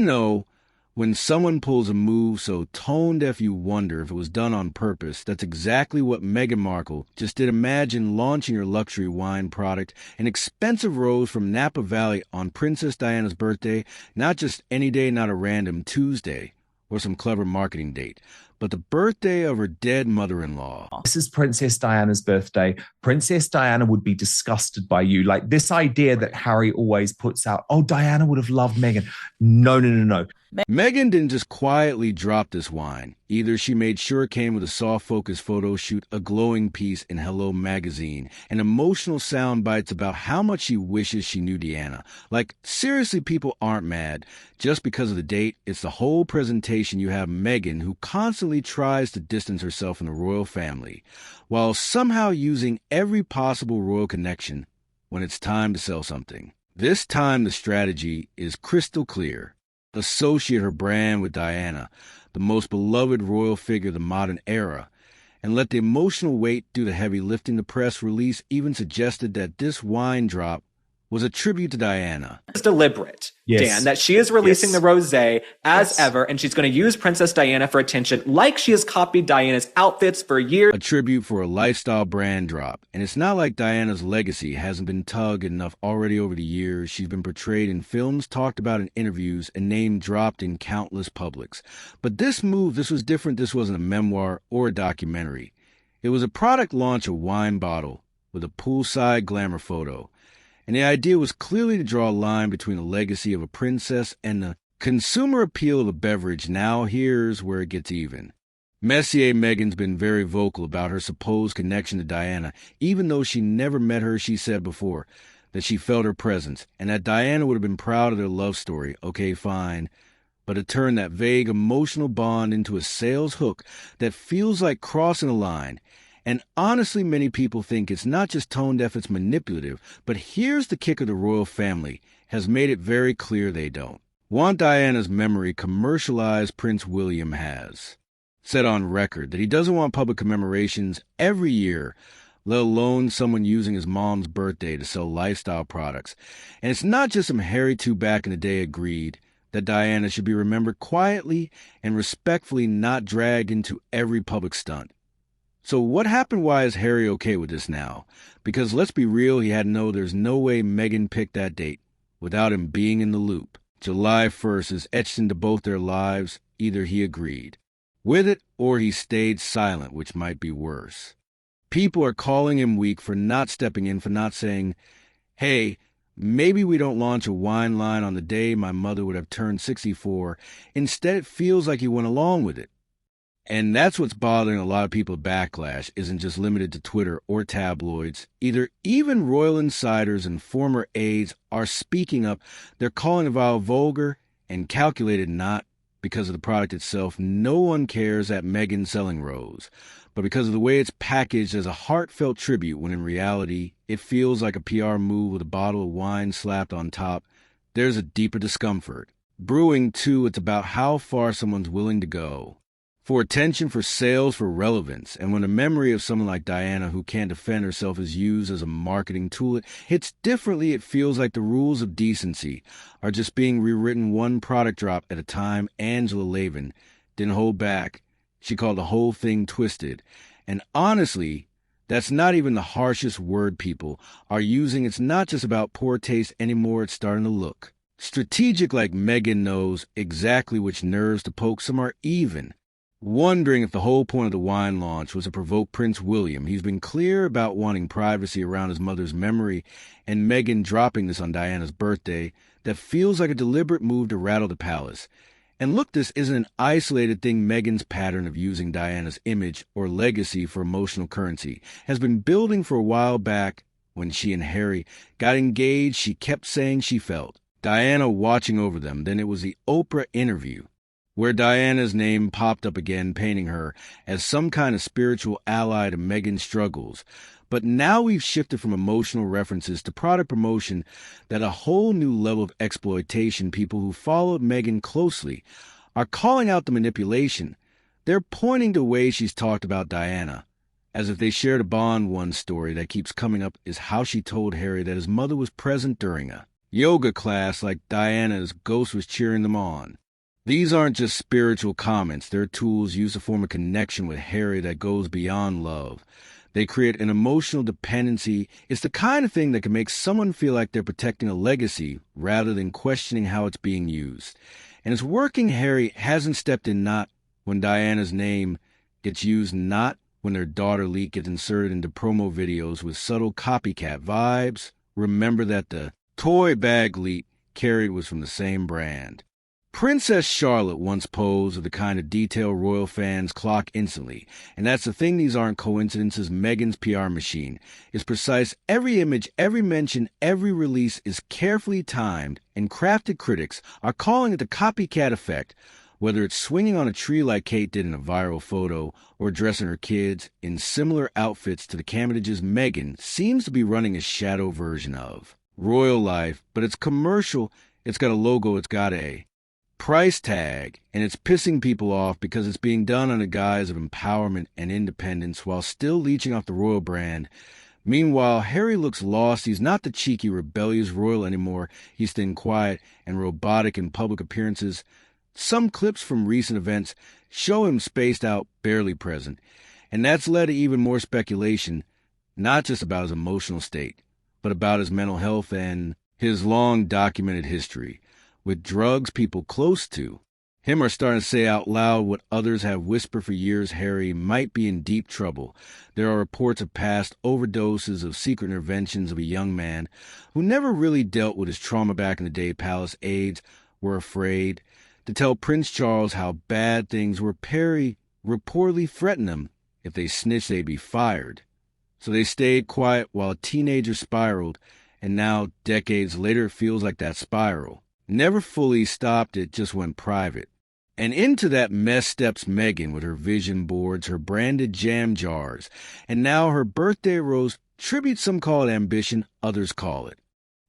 No, when someone pulls a move so tone-deaf you wonder if it was done on purpose, that's exactly what Meghan Markle just did. Imagine launching your luxury wine product, an expensive rose from Napa Valley on Princess Diana's birthday, not just any day, not a random Tuesday or some clever marketing date, but the birthday of her dead mother-in-law. This is Princess Diana's birthday. Princess Diana would be disgusted by you. Like this idea that Harry always puts out, oh, Diana would have loved Meghan. No, no, no, no. Meghan didn't just quietly drop this wine. Either she made sure it came with a soft focus photo shoot, a glowing piece in Hello magazine, and emotional sound bites about how much she wishes she knew Diana. Like, seriously, people aren't mad. Just because of the date, it's the whole presentation. You have Meghan, who constantly tries to distance herself from the royal family, while somehow using every possible royal connection when it's time to sell something. This time, the strategy is crystal clear. Associate her brand with Diana, the most beloved royal figure of the modern era, and let the emotional weight do the heavy lifting. The press release even suggested that this wine drop was a tribute to Diana. It's deliberate, yes. Dan, that she is releasing the rosé as ever, and she's going to use Princess Diana for attention like she has copied Diana's outfits for years. A tribute for a lifestyle brand drop. And it's not like Diana's legacy hasn't been tugged enough already over the years. She's been portrayed in films, talked about in interviews, and name dropped in countless publics. But this move, this was different. This wasn't a memoir or a documentary. It was a product launch, a wine bottle with a poolside glamour photo. And the idea was clearly to draw a line between the legacy of a princess and the consumer appeal of a beverage. Now here's where it gets even. Messier Meghan's been very vocal about her supposed connection to Diana. Even though she never met her, she said before that she felt her presence and that Diana would have been proud of their love story. Okay, fine. But to turn that vague emotional bond into a sales hook that feels like crossing a line. And honestly, many people think it's not just tone-deaf, it's manipulative. But here's the kicker: the royal family has made it very clear they don't want Diana's memory commercialized. Prince William has said on record that he doesn't want public commemorations every year, let alone someone using his mom's birthday to sell lifestyle products. And it's not just some Harry too back in the day agreed that Diana should be remembered quietly and respectfully, not dragged into every public stunt. So what happened? Why is Harry okay with this now? Because let's be real, there's no way Meghan picked that date without him being in the loop. July 1st is etched into both their lives. Either he agreed with it or he stayed silent, which might be worse. People are calling him weak for not stepping in, for not saying, hey, maybe we don't launch a wine line on the day my mother would have turned 64. Instead, it feels like he went along with it. And that's what's bothering a lot of people. Backlash isn't just limited to Twitter or tabloids. Even royal insiders and former aides are speaking up. They're calling the vow vulgar and calculated, not because of the product itself. No one cares that Meghan's selling rose, but because of the way it's packaged as a heartfelt tribute, when in reality, it feels like a PR move with a bottle of wine slapped on top. There's a deeper discomfort brewing, too. It's about how far someone's willing to go. For attention, for sales, for relevance. And when the memory of someone like Diana, who can't defend herself, is used as a marketing tool, it hits differently. It feels like the rules of decency are just being rewritten one product drop at a time. Angela Lavin didn't hold back. She called the whole thing twisted. And honestly, that's not even the harshest word people are using. It's not just about poor taste anymore. It's starting to look strategic, like Meghan knows exactly which nerves to poke. Some are even wondering if the whole point of the wine launch was to provoke Prince William. He's been clear about wanting privacy around his mother's memory, and Meghan dropping this on Diana's birthday, that feels like a deliberate move to rattle the palace. And look, this isn't an isolated thing. Meghan's pattern of using Diana's image or legacy for emotional currency has been building for a while. Back when she and Harry got engaged, she kept saying she felt Diana watching over them. Then it was the Oprah interview where Diana's name popped up again, painting her as some kind of spiritual ally to Meghan's struggles. But now we've shifted from emotional references to product promotion, that a whole new level of exploitation. People who followed Meghan closely are calling out the manipulation. They're pointing to ways she's talked about Diana, as if they shared a bond. One story that keeps coming up is how she told Harry that his mother was present during a yoga class like Diana's ghost was cheering them on. These aren't just spiritual comments. They're tools used to form a connection with Harry that goes beyond love. They create an emotional dependency. It's the kind of thing that can make someone feel like they're protecting a legacy rather than questioning how it's being used. And it's working. Harry hasn't stepped in, not when Diana's name gets used, not when their daughter leak gets inserted into promo videos with subtle copycat vibes. Remember that the toy bag leak carried was from the same brand. Princess Charlotte once posed with the kind of detail royal fans clock instantly, and that's the thing. These aren't coincidences. Meghan's PR machine is precise. Every image, every mention, every release is carefully timed, and crafted. Critics are calling it the copycat effect, whether it's swinging on a tree like Kate did in a viral photo or dressing her kids in similar outfits to the Cambodages. Meghan seems to be running a shadow version of royal life, but it's commercial. It's got a logo, it's got a price tag, and it's pissing people off because it's being done under guise of empowerment and independence while still leeching off the royal brand. Meanwhile, Harry looks lost. He's not the cheeky, rebellious royal anymore. He's thin, quiet, and robotic in public appearances. Some clips from recent events show him spaced out, barely present, and that's led to even more speculation, not just about his emotional state, but about his mental health and his long documented history with drugs. People close to him are starting to say out loud what others have whispered for years: Harry might be in deep trouble. There are reports of past overdoses, of secret interventions of a young man who never really dealt with his trauma back in the day. Palace aides were afraid to tell Prince Charles how bad things were. Perry reportedly threatened them if they snitched they'd be fired. So they stayed quiet while a teenager spiraled, and now, decades later, it feels like that spiral never fully stopped. It just went private. And into that mess steps Meghan with her vision boards, her branded jam jars, and now her birthday rose tribute. Some call it ambition, others call it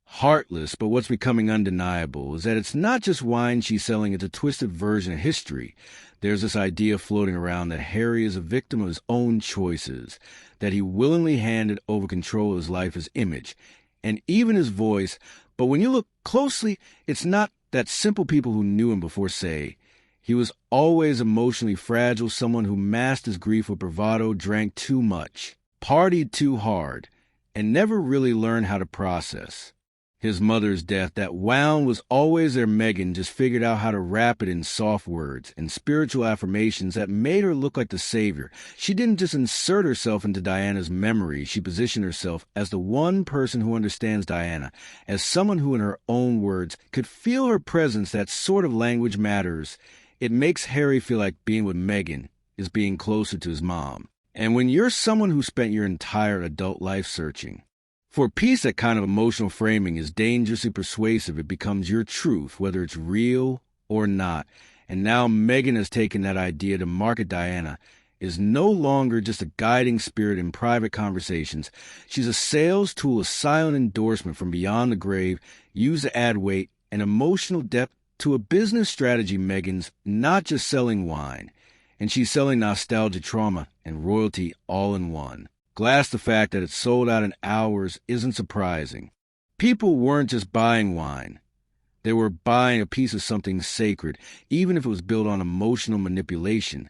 heartless. But what's becoming undeniable is that it's not just wine she's selling, it's a twisted version of history. There's this idea floating around that Harry is a victim of his own choices, that he willingly handed over control of his life, his image, and even his voice. But when you look closely, it's not that simple. People who knew him before say he was always emotionally fragile, someone who masked his grief with bravado, drank too much, partied too hard, and never really learned how to process his mother's death. That wound was always there. Meghan just figured out how to wrap it in soft words and spiritual affirmations that made her look like the savior. She didn't just insert herself into Diana's memory. She positioned herself as the one person who understands Diana, as someone who, in her own words, could feel her presence. That sort of language matters. It makes Harry feel like being with Meghan is being closer to his mom. And when you're someone who spent your entire adult life searching for peace, that kind of emotional framing is dangerously persuasive. It becomes your truth, whether it's real or not. And now Meghan has taken that idea to market. Diana is no longer just a guiding spirit in private conversations. She's a sales tool, a silent endorsement from beyond the grave, used to add weight and emotional depth to a business strategy. Meghan's not just selling wine, and she's selling nostalgia, trauma, and royalty all in one glass. The fact that it sold out in hours isn't surprising. People weren't just buying wine. They were buying a piece of something sacred, even if it was built on emotional manipulation.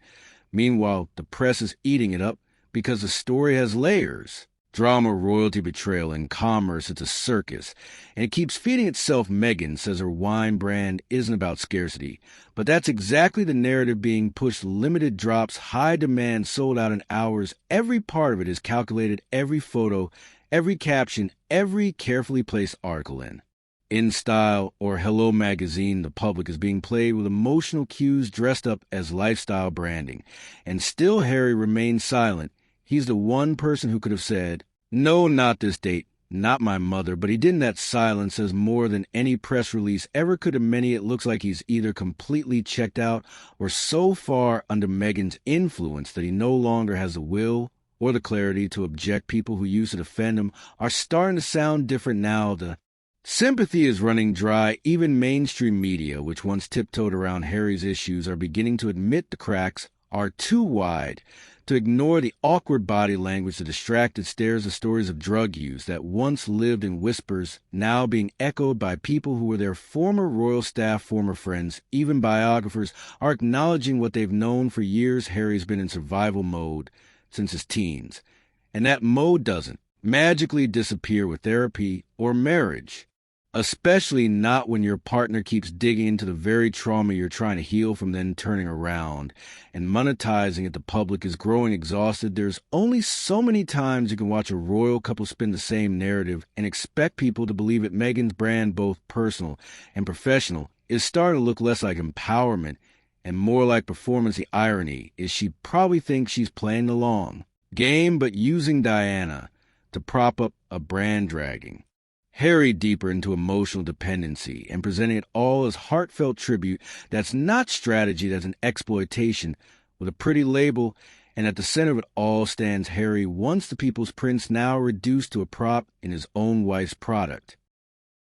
Meanwhile, the press is eating it up because the story has layers. Drama, royalty, betrayal, and commerce. It's a circus, and it keeps feeding itself. Meghan says her wine brand isn't about scarcity, but that's exactly the narrative being pushed. Limited drops, high demand, sold out in hours. Every part of it is calculated, every photo, every caption, every carefully placed article. In Style or Hello Magazine, the public is being played with emotional cues dressed up as lifestyle branding. And still Harry remains silent. He's the one person who could have said, no, not this date, not my mother, but he didn't. That silence says more than any press release ever could. To many, it looks like he's either completely checked out or so far under Meghan's influence that he no longer has the will or the clarity to object. People who used to defend him are starting to sound different now. The sympathy is running dry. Even mainstream media, which once tiptoed around Harry's issues, are beginning to admit the cracks are too wide, to ignore the awkward body language, the distracted stares, the stories of drug use that once lived in whispers, now being echoed by people who were their former royal staff, former friends, even biographers, are acknowledging what they've known for years. Harry's been in survival mode since his teens. And that mode doesn't magically disappear with therapy or marriage. Especially not when your partner keeps digging into the very trauma you're trying to heal from, then turning around and monetizing it. The public is growing exhausted. There's only so many times you can watch a royal couple spin the same narrative and expect people to believe it. Meghan's brand, both personal and professional, is starting to look less like empowerment and more like performance. The irony is she probably thinks she's playing the long game, but using Diana to prop up a brand dragging Harry deeper into emotional dependency and presenting it all as heartfelt tribute that's not strategy, that's an exploitation with a pretty label. And at the center of it all stands Harry, once the people's prince, now reduced to a prop in his own wife's product.